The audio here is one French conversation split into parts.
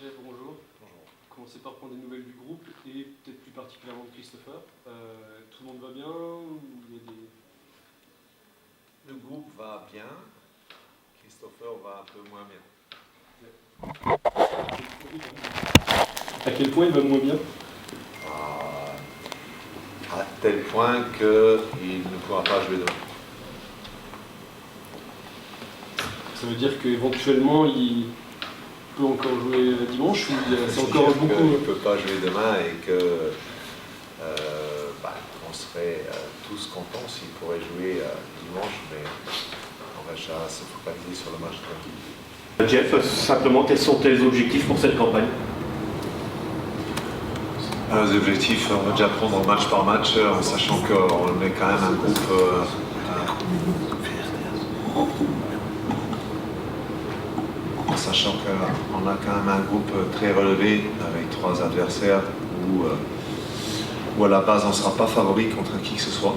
Jeff, bonjour. Bonjour. Commencer par prendre des nouvelles du groupe et peut-être plus particulièrement de Christopher. Tout le monde va bien ou il y a des... Le groupe va bien, Christopher va un peu moins bien. À quel point il va moins bien? À tel point qu'il ne pourra pas jouer demain. Ça veut dire qu'éventuellement il peut encore jouer dimanche ou c'est encore beaucoup? Il ne peut pas jouer demain et que on serait tous contents s'il pourrait jouer dimanche, mais on va déjà se focaliser sur le match de Jeff, simplement, quels sont tes objectifs pour cette campagne? Les objectifs, on va déjà prendre match par match en sachant qu'on est quand même un groupe qu'on a quand même un groupe très relevé avec 3 adversaires où à la base on ne sera pas favori contre qui que ce soit.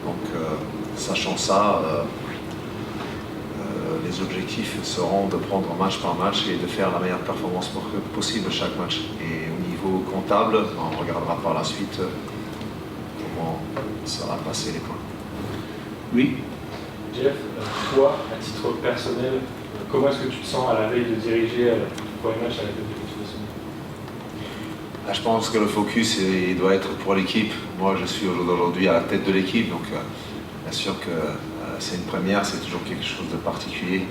Donc sachant ça, les objectifs seront de prendre match par match et de faire la meilleure performance possible chaque match. Et au niveau comptable, on regardera par la suite comment ça va passer les points. Oui. Jeff, toi, à titre personnel, comment est-ce que tu te sens à la veille de diriger le premier match à la tête de l'équipe nationale? Je pense que le focus il doit être pour l'équipe. Moi, je suis aujourd'hui à la tête de l'équipe, donc bien sûr que c'est une première, c'est toujours quelque chose de particulier.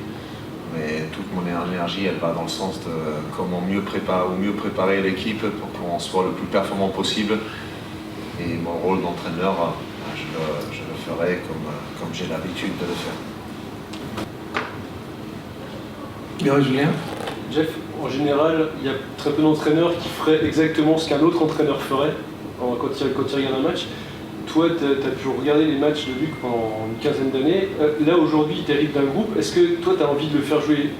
Mais toute mon énergie, elle va dans le sens de comment mieux préparer l'équipe pour qu'on soit le plus performant possible. Et mon rôle d'entraîneur, je le ferai comme j'ai l'habitude de le faire. Bien, Julien. Jeff, en général, il y a très peu d'entraîneurs qui feraient exactement ce qu'un autre entraîneur ferait quand il regarde un match. Toi, tu as pu regarder les matchs de Luc pendant une quinzaine d'années. Là, aujourd'hui, tu hérites d'un groupe. Est-ce que toi, tu as envie de le faire jouer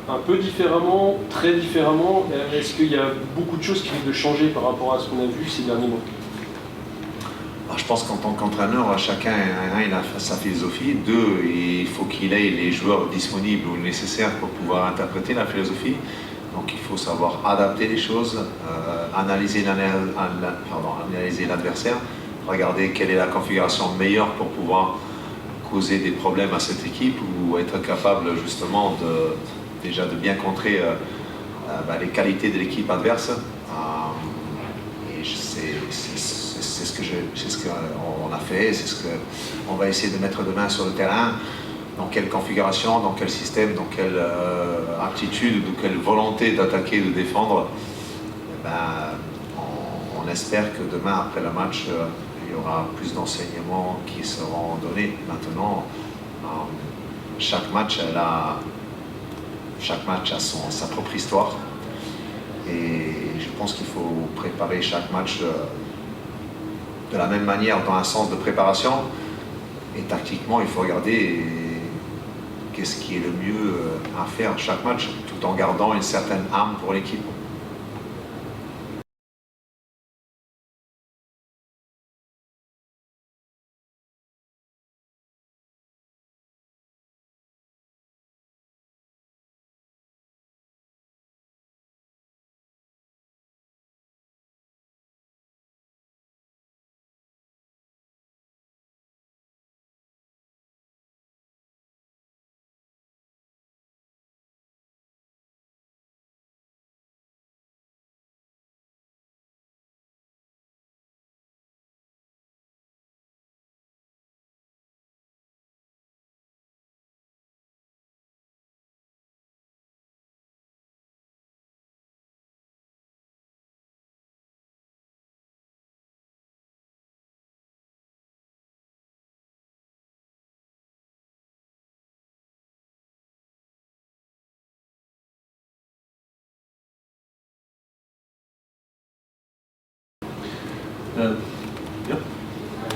un peu différemment, très différemment? Est-ce qu'il y a beaucoup de choses qui risquent de changer par rapport à ce qu'on a vu ces derniers mois? Je pense qu'en tant qu'entraîneur, chacun il a sa philosophie. 2, il faut qu'il ait les joueurs disponibles ou nécessaires pour pouvoir interpréter la philosophie. Donc il faut savoir adapter les choses, analyser l'adversaire, regarder quelle est la configuration meilleure pour pouvoir causer des problèmes à cette équipe ou être capable justement déjà de bien contrer les qualités de l'équipe adverse. Et c'est ce qu'on a fait, c'est ce qu'on va essayer de mettre demain sur le terrain. Dans quelle configuration, dans quel système, dans quelle aptitude, dans quelle volonté d'attaquer, de défendre. On espère que demain, après le match, il y aura plus d'enseignements qui seront donnés. Maintenant, chaque match a sa propre histoire. Et je pense qu'il faut préparer chaque match de la même manière, dans un sens de préparation. Et tactiquement, il faut regarder qu'est-ce qui est le mieux à faire chaque match, tout en gardant une certaine âme pour l'équipe.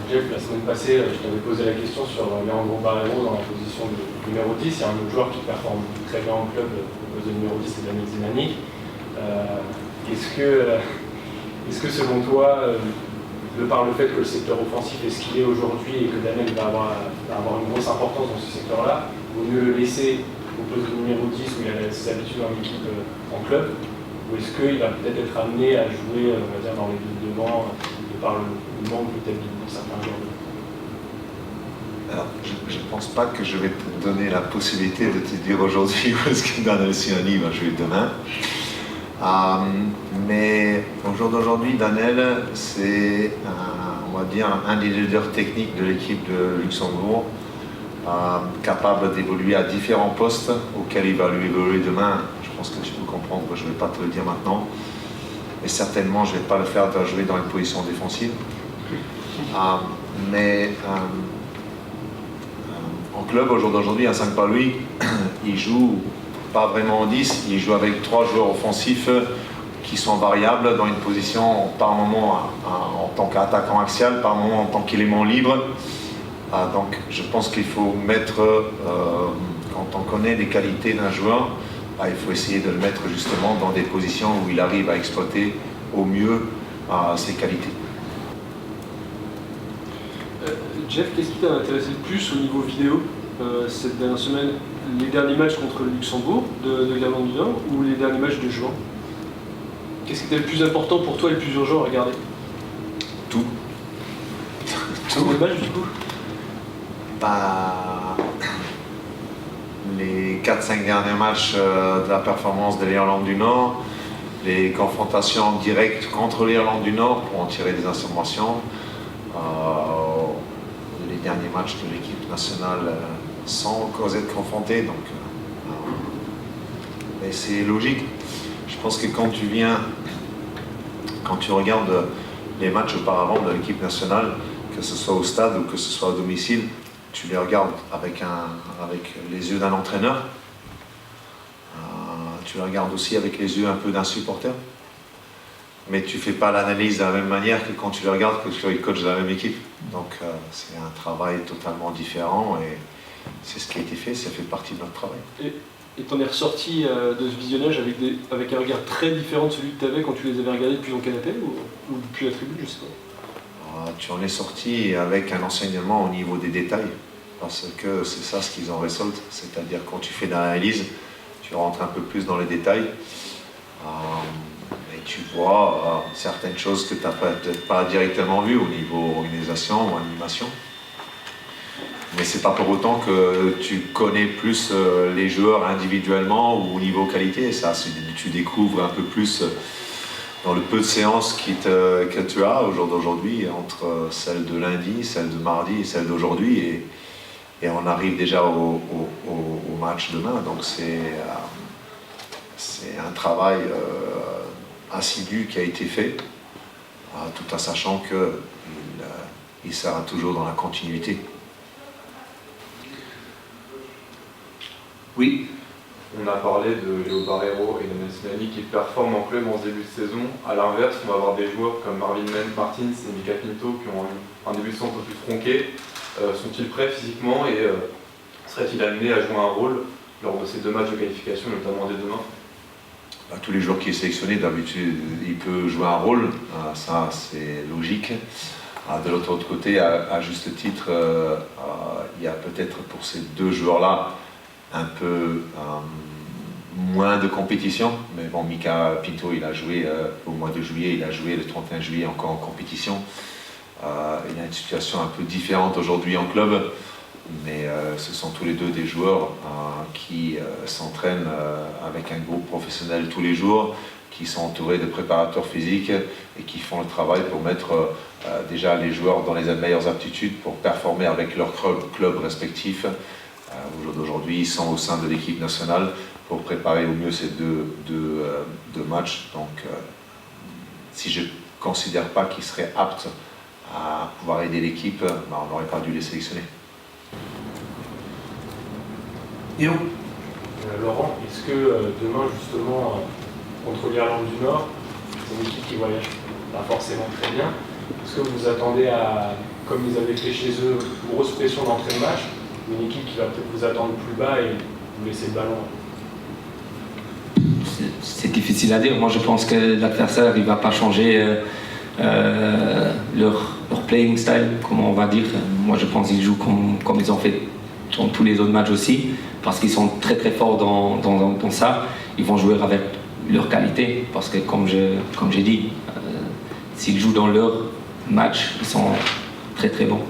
Jeff, la semaine passée, je t'avais posé la question sur Leandro Barreiro dans la position de numéro 10. Il y a un autre joueur qui performe très bien en club au poste de numéro 10, c'est Daniel Zemani. Est-ce que selon toi, de par le fait que le secteur offensif est ce qu'il est aujourd'hui et que Daniel va avoir une grosse importance dans ce secteur-là, il vaut mieux le laisser au poste de numéro 10 où il a ses habitudes en équipe en club, Ou est-ce qu'il va peut-être être amené à jouer, on va dire, dans les deux devant, de par le manque peut-être de certains joueurs? Alors, je ne pense pas que je vais te donner la possibilité de te dire aujourd'hui où est-ce que Daniel Sirani va jouer demain. Mais au jour d'aujourd'hui, Daniel, c'est, on va dire, un des leaders techniques de l'équipe de Luxembourg, capable d'évoluer à différents postes auxquels il va lui évoluer demain. Je pense que tu peux comprendre, je ne vais pas te le dire maintenant. Et certainement, je ne vais pas le faire de jouer dans une position défensive. Mais en club, au jour d'aujourd'hui, à Saint-Paul-Louis, il joue pas vraiment en 10, il joue avec 3 joueurs offensifs qui sont variables dans une position par moment en tant qu'attaquant axial, par moment en tant qu'élément libre. Donc je pense qu'il faut mettre, quand on connaît les qualités d'un joueur, il faut essayer de le mettre justement dans des positions où il arrive à exploiter au mieux ses qualités. Jeff, qu'est-ce qui t'a intéressé le plus au niveau vidéo cette dernière semaine? Les derniers matchs contre le Luxembourg de l'Irlande du Nord ou les derniers matchs de juin? Qu'est-ce qui était le plus important pour toi et le plus urgent à regarder? Tout. Tous les matchs du coup? Les 4-5 derniers matchs de la performance de l'Irlande du Nord, les confrontations directes contre l'Irlande du Nord pour en tirer des informations, les derniers matchs de l'équipe nationale sans cause être confronté. Donc, mais c'est logique. Je pense que quand tu regardes les matchs auparavant de l'équipe nationale, que ce soit au stade ou que ce soit à domicile, tu les regardes avec les yeux d'un entraîneur. Tu les regardes aussi avec les yeux un peu d'un supporter. Mais tu ne fais pas l'analyse de la même manière que quand tu les regardes que tu es coach de la même équipe. Donc c'est un travail totalement différent et c'est ce qui a été fait, ça fait partie de notre travail. Et tu en es ressorti de ce visionnage avec un regard très différent de celui que tu avais quand tu les avais regardés depuis ton canapé ou depuis la tribune, je sais pas. Tu en es sorti avec un enseignement au niveau des détails, parce que c'est ça ce qu'ils en résoltent, c'est-à-dire quand tu fais de l'analyse, tu rentres un peu plus dans les détails et tu vois certaines choses que tu n'as peut-être pas directement vues au niveau organisation ou animation. Mais c'est pas pour autant que tu connais plus les joueurs individuellement ou au niveau qualité. Ça, tu découvres un peu plus dans le peu de séances que tu as au jour d'aujourd'hui, entre celle de lundi, celle de mardi et celle d'aujourd'hui. Et on arrive déjà au match demain. Donc c'est un travail assidu qui a été fait, tout en sachant qu'il sera toujours dans la continuité. Oui. On a parlé de Léo Barreiro et de Messinani qui performent en club en ce début de saison. À l'inverse, on va avoir des joueurs comme Marvin Martins et Mika Pinto qui ont un début de saison un peu plus tronqué. Sont-ils prêts physiquement et seraient-ils amenés à jouer un rôle lors de ces 2 matchs de qualification, notamment dès demain? Tous les joueurs qui sont sélectionnés, d'habitude, il peut jouer un rôle. Ça, c'est logique. De l'autre côté, à juste titre, il y a peut-être pour ces 2 joueurs-là un peu moins de compétition, mais bon, Mika Pinto, il a joué au mois de juillet, il a joué le 31 juillet encore en compétition. Il a une situation un peu différente aujourd'hui en club, mais ce sont tous les 2 des joueurs qui s'entraînent avec un groupe professionnel tous les jours, qui sont entourés de préparateurs physiques et qui font le travail pour mettre déjà les joueurs dans les meilleures aptitudes pour performer avec leur club respectif. Au jour d'aujourd'hui, ils sont au sein de l'équipe nationale pour préparer au mieux ces deux matchs. Donc, si je ne considère pas qu'ils seraient aptes à pouvoir aider l'équipe, on n'aurait pas dû les sélectionner. Yo. Laurent, est-ce que demain, justement, contre l'Irlande du Nord, c'est une équipe qui voyage pas forcément très bien, est-ce que vous attendez à, comme ils avaient fait chez eux, une grosse pression d'entrée de match, une équipe qui va peut-être vous attendre plus bas et vous laisser le ballon? C'est difficile à dire. Moi, je pense que l'adversaire, il ne va pas changer leur playing style, comment on va dire. Moi, je pense qu'ils jouent comme ils ont fait dans tous les autres matchs aussi, parce qu'ils sont très très forts dans ça. Ils vont jouer avec leur qualité. Parce que comme j'ai dit, s'ils jouent dans leur match, ils sont très très bons.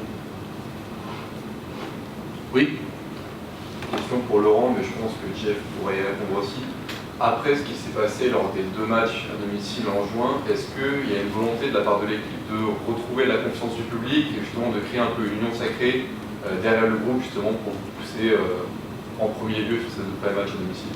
Oui. Question pour Laurent, mais je pense que Jeff pourrait y répondre aussi. Après ce qui s'est passé lors des 2 matchs à domicile en juin, est-ce qu'il y a une volonté de la part de l'équipe de retrouver la confiance du public et justement de créer un peu une union sacrée derrière le groupe justement pour vous pousser en premier lieu sur ces 2 premiers matchs à domicile?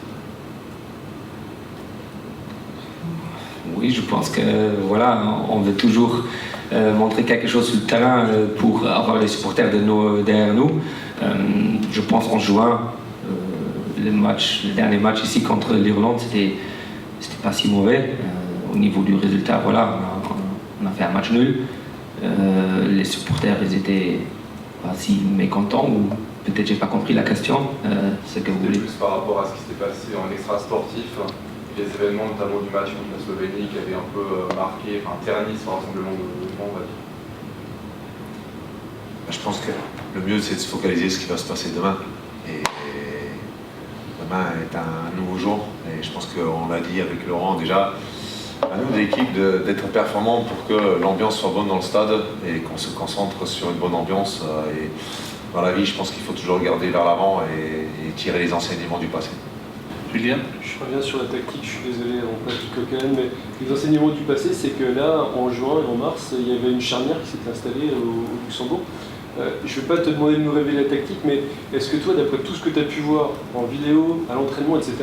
Oui, je pense que voilà, on veut toujours montrer quelque chose sur le terrain pour avoir les supporters derrière nous. Je pense en juin, le dernier match ici contre l'Irlande, c'était pas si mauvais. Au niveau du résultat, voilà, on a fait un match nul. Les supporters, ils étaient pas si mécontents, ou peut-être j'ai pas compris la question. Ce que vous voulez. Plus par rapport à ce qui s'était passé en extra sportif, les événements notamment du match contre la Slovénie qui avaient un peu marqué, terni ce rassemblement de gens, on va dire. Je pense que le mieux, c'est de se focaliser sur ce qui va se passer demain. Et demain est un nouveau jour. Et je pense qu'on l'a dit avec Laurent déjà, à nous, l'équipe, d'être performant pour que l'ambiance soit bonne dans le stade et qu'on se concentre sur une bonne ambiance. Et dans la vie, je pense qu'il faut toujours regarder vers l'avant et tirer les enseignements du passé. Julien? Je reviens sur la tactique, je suis désolé, on passe du coq à l'âne, mais les enseignements du passé, c'est que là, en juin et en mars, il y avait une charnière qui s'était installée au Luxembourg. Je ne vais pas te demander de nous révéler la tactique, mais est-ce que toi, d'après tout ce que tu as pu voir en vidéo, à l'entraînement, etc.,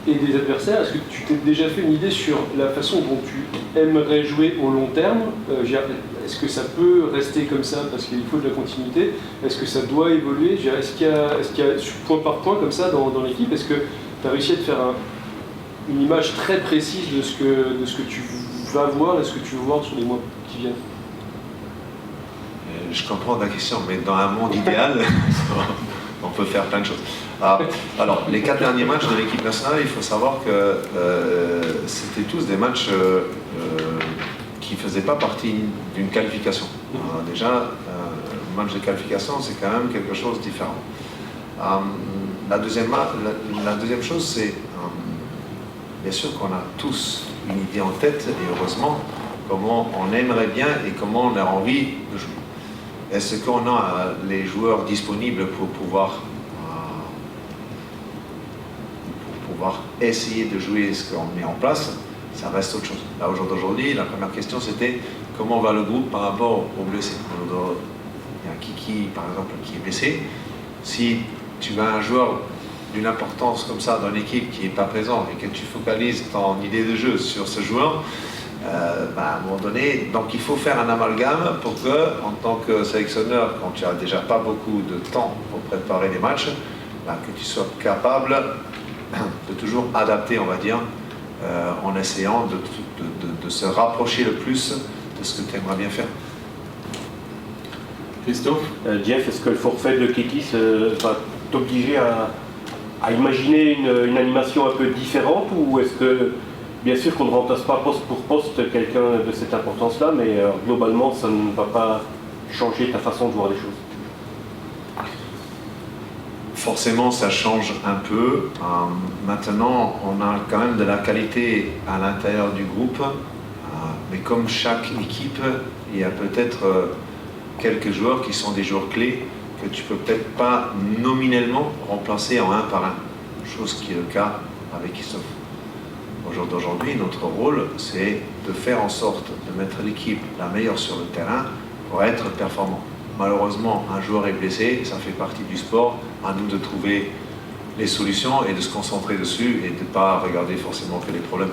et des adversaires, est-ce que tu t'es déjà fait une idée sur la façon dont tu aimerais jouer au long terme? Est-ce que ça peut rester comme ça parce qu'il faut de la continuité? Est-ce que ça doit évoluer? Est-ce qu'il y a point par point comme ça dans l'équipe? Est-ce que tu as réussi à te faire une image très précise de ce que tu vas voir, de ce que tu veux voir sur les mois qui viennent? Je comprends ta question, mais dans un monde idéal, on peut faire plein de choses. Alors, les 4 derniers matchs de l'équipe nationale, il faut savoir que c'était tous des matchs qui ne faisaient pas partie d'une qualification. Déjà, un match de qualification, c'est quand même quelque chose de différent. La deuxième chose, c'est bien sûr qu'on a tous une idée en tête, et heureusement, comment on aimerait bien et comment on a envie de jouer. Est-ce qu'on a les joueurs disponibles pour pouvoir essayer de jouer ce qu'on met en place? Ça reste autre chose. Là, aujourd'hui, la première question, c'était comment va le groupe par rapport aux blessés. Il y a Kiki, par exemple, qui est blessé. Si tu as un joueur d'une importance comme ça dans l'équipe qui n'est pas présent et que tu focalises ton idée de jeu sur ce joueur, à un moment donné, donc il faut faire un amalgame pour que, en tant que sélectionneur, quand tu n'as déjà pas beaucoup de temps pour préparer les matchs, que tu sois capable de toujours adapter, on va dire, en essayant de se rapprocher le plus de ce que tu aimerais bien faire. Christophe? Jeff, est-ce que le forfait de Kiki va t'obliger à imaginer une animation un peu différente, ou est-ce que, bien sûr qu'on ne remplace pas poste pour poste quelqu'un de cette importance-là, mais globalement ça ne va pas changer ta façon de voir les choses? Forcément, ça change un peu. Maintenant, on a quand même de la qualité à l'intérieur du groupe, mais comme chaque équipe, il y a peut-être quelques joueurs qui sont des joueurs clés que tu peux peut-être pas nominellement remplacer en un par un, chose qui est le cas avec Christophe. Aujourd'hui, notre rôle, c'est de faire en sorte de mettre l'équipe la meilleure sur le terrain pour être performant. Malheureusement, un joueur est blessé, ça fait partie du sport, à nous de trouver les solutions et de se concentrer dessus et de ne pas regarder forcément que les problèmes.